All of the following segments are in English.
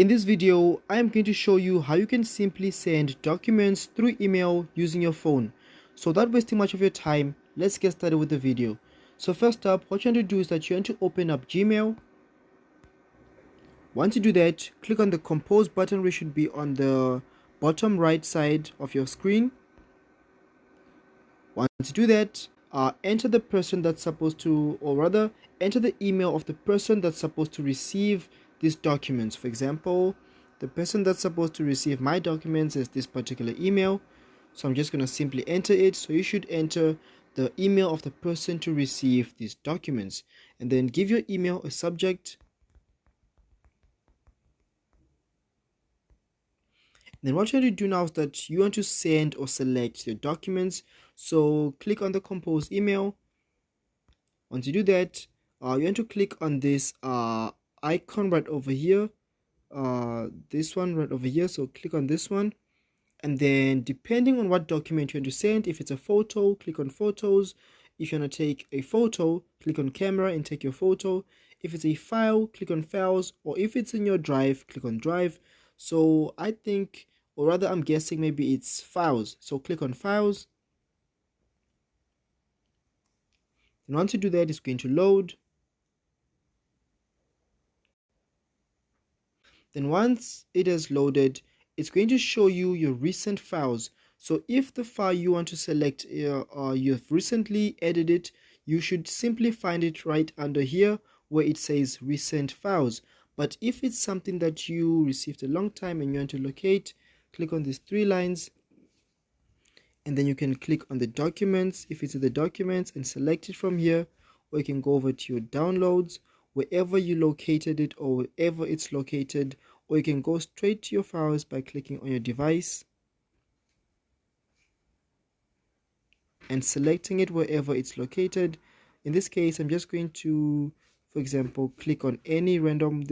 In this video, I am going to show you how you can simply send documents through email using your phone. So without wasting much of your time, let's get started with the video. So first up, what you want to do is that you want to open up Gmail. Once you do that, click on the compose button, which should be on the bottom right side of your screen. Once you do that, enter the person that's supposed to, or rather, enter the email of the person that's supposed to receive these documents. For example, the person that's supposed to receive my documents is this particular email. So I'm just going to simply enter it. So you should enter the email of the person to receive these documents, and then give your email a subject. Then what you want to do now is that you want to send or select your documents. So click on the compose email. Once you do that, you want to click on this icon right over here, this one right over here. So click on this one, and then depending on what document you want to send, if it's a photo, click on photos. If you want to take a photo, click on camera and take your photo. If it's a file, click on files, or if it's in your drive, click on drive. So I think, or rather I'm guessing, maybe it's files. So click on files. And once you do that, it's going to load. Then once it has loaded, it's going to show you your recent files. So if the file you want to select you've recently edited it, you should simply find it right under here where it says recent files. But if it's something that you received a long time and you want to locate, click on these three lines, and then you can click on the documents if it's in the documents and select it from here, or you can go over to your downloads wherever you located it or wherever it's located, or you can go straight to your files by clicking on your device and selecting it wherever it's located. In this case, I'm just going to, for example, click on any random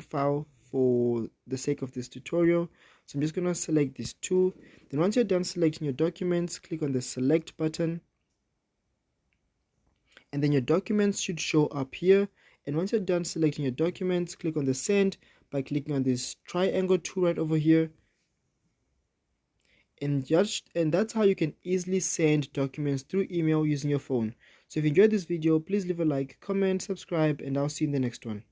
file for the sake of this tutorial. So I'm just going to select these two. Then once you're done selecting your documents, click on the select button, and then your documents should show up here. And once you're done selecting your documents, click on the send by clicking on this triangle tool right over here. And that's how you can easily send documents through email using your phone. So if you enjoyed this video, please leave a like, comment, subscribe, and I'll see you in the next one.